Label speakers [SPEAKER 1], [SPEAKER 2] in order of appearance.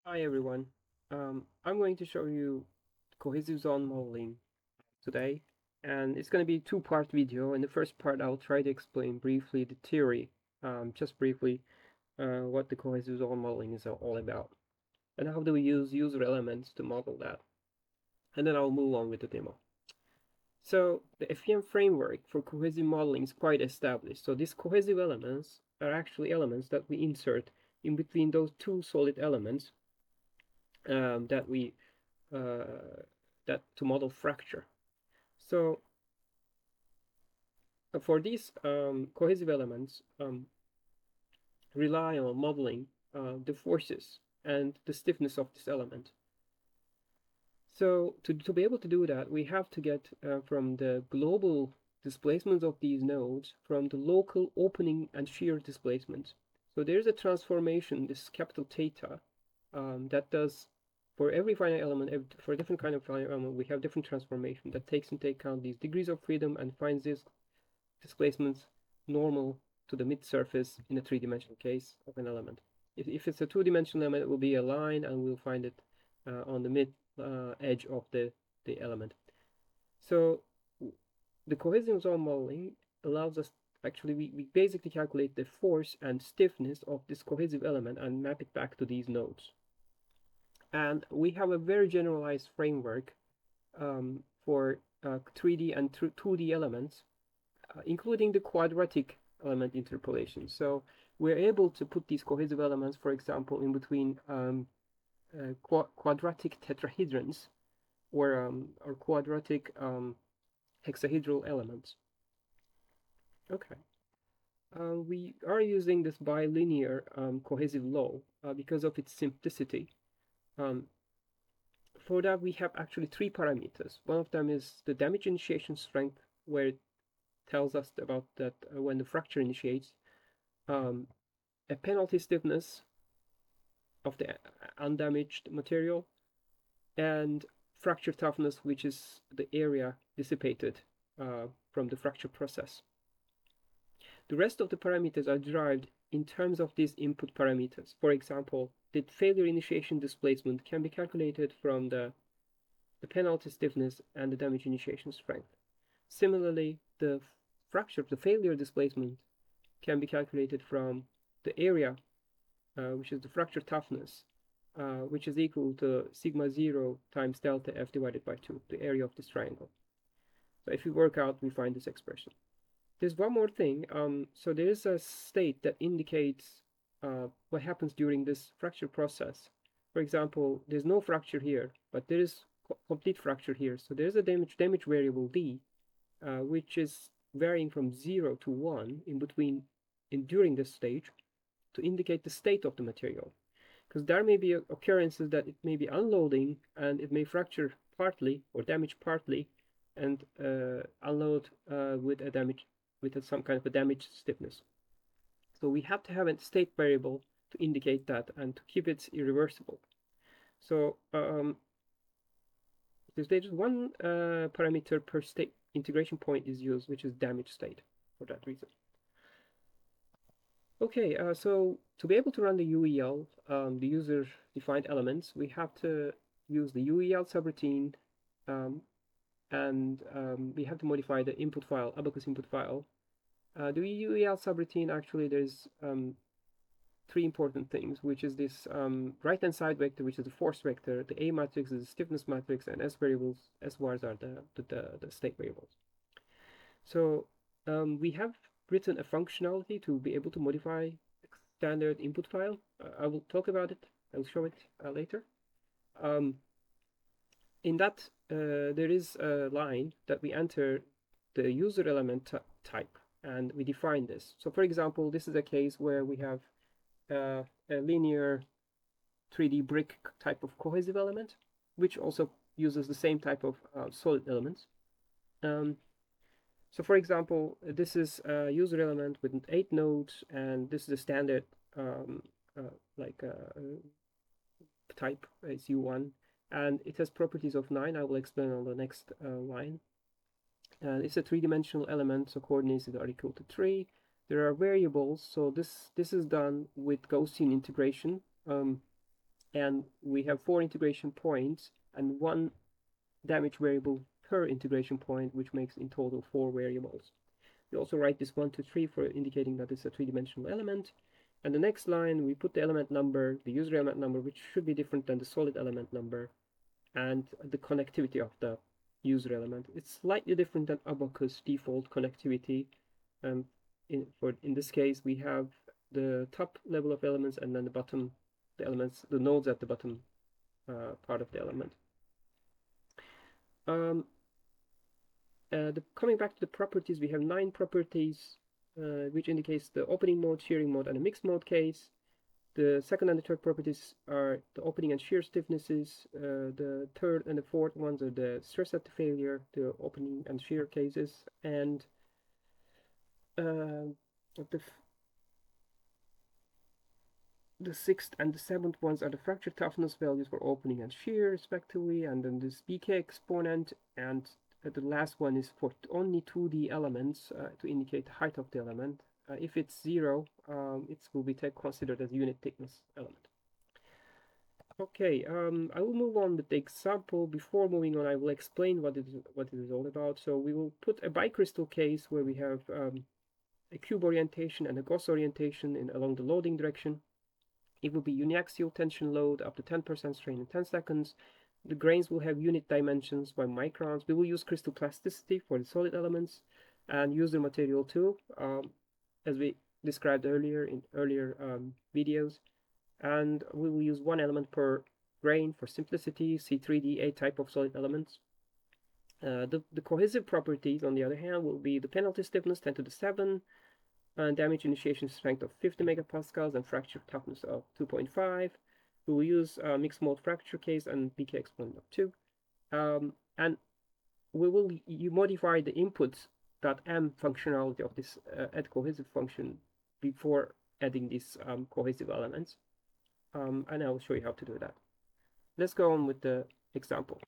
[SPEAKER 1] Hi everyone. I'm going to show you cohesive zone modeling today, and it's going to be a two-part video. In the first part, I'll try to explain briefly the theory, just briefly, what the cohesive zone modeling is all about, and how do we use user elements to model that. And then I'll move on with the demo. So the FEM framework for cohesive modeling is quite established. So these cohesive elements are actually elements that we insert in between those two solid elements that we uh, that to model fracture. So for these cohesive elements, rely on modeling the forces and the stiffness of this element. So to be able to do that, we have to get from the global displacements of these nodes from the local opening and shear displacements. So there's a transformation, this capital theta, that does for every finite element, for a different kind of finite element, we have different transformation that takes into account these degrees of freedom and finds these displacements normal to the mid-surface in a three-dimensional case of an element. If it's a two-dimensional element, it will be a line, and we'll find it on the mid edge of the element. So the cohesive zone modeling allows us, actually, we basically calculate the force and stiffness of this cohesive element and map it back to these nodes. And we have a very generalized framework for 3D and 2D elements, including the quadratic element interpolation. So we're able to put these cohesive elements, for example, in between quadratic tetrahedrons or quadratic hexahedral elements. Okay. We are using this bilinear cohesive law because of its simplicity. Um, for that, we have actually three parameters. One of them is the damage initiation strength, where it tells us about that when the fracture initiates, um, a penalty stiffness of the undamaged material, and fracture toughness, which is the area dissipated from the fracture process. The rest of the parameters are derived in terms of these input parameters. For example, the failure initiation displacement can be calculated from the penalty stiffness and the damage initiation strength. Similarly, the failure displacement can be calculated from the area, which is the fracture toughness, which is equal to sigma 0 times delta F divided by 2, the area of this triangle. So if we work out, we find this expression. There's one more thing. So there is a state that indicates what happens during this fracture process. For example, there's no fracture here, but there is complete fracture here. So there's a damage variable D, which is varying from 0 to 1 in between during this stage to indicate the state of the material. Because there may be occurrences that it may be unloading and it may fracture partly or damage partly and unload with some kind of a damaged stiffness. So we have to have a state variable to indicate that and to keep it irreversible. So there's one parameter per state integration point is used, which is damage state for that reason. Okay, so to be able to run the UEL, the user-defined elements, we have to use the UEL subroutine, um, and we have to modify the input file, ABAQUS input file. The UEL subroutine, actually, there's three important things, which is this right-hand side vector, which is the force vector, the A matrix is the stiffness matrix, and S variables, S vars are the state variables. So we have written a functionality to be able to modify standard input file. I will talk about it. I'll show it later. Um, in that, there is a line that we enter the user element type, and we define this. So for example, this is a case where we have a linear 3D brick type of cohesive element, which also uses the same type of solid elements. So for example, this is a user element with 8 nodes, and this is a standard um, like type, it's U1, and it has properties of 9. I will explain on the next line. And it's a three-dimensional element, so coordinates are equal to 3. There are variables, so this is done with Gaussian integration. and we have 4 integration points and 1 damage variable per integration point, which makes in total 4 variables. We also write this 1, 2, 3 for indicating that it's a three-dimensional element. And the next line, we put the element number, the user element number, which should be different than the solid element number, and the connectivity of the user element. It's slightly different than ABAQUS default connectivity. In this case, we have the top level of elements and then the bottom, the elements, the nodes at the bottom part of the element. Coming back to the properties, we have 9 properties, which indicates the opening mode, shearing mode, and a mixed mode case. The second and the third properties are the opening and shear stiffnesses. The third and the fourth ones are the stress at the failure, the opening and shear cases, and the sixth and the seventh ones are the fracture toughness values for opening and shear, respectively, and then this BK exponent, and the last one is for only 2D elements to indicate the height of the element. If it's 0, it will be considered as unit thickness element. Okay, I will move on with the example. Before moving on, I will explain what it is all about. So we will put a bicrystal case where we have a cube orientation and a Gauss orientation along the loading direction. It will be uniaxial tension load up to 10% strain in 10 seconds. The grains will have unit dimensions by microns. We will use crystal plasticity for the solid elements and use the material too, as we described earlier in earlier videos. And we will use 1 element per grain for simplicity, C3D8 type of solid elements. The cohesive properties, on the other hand, will be the penalty stiffness 10 to the 7, and damage initiation strength of 50 megapascals and fracture toughness of 2.5. We will use mixed mode fracture case and BK exponent of 2. And we will modify the input.m functionality of this add cohesive function before adding these cohesive elements. And I will show you how to do that. Let's go on with the example.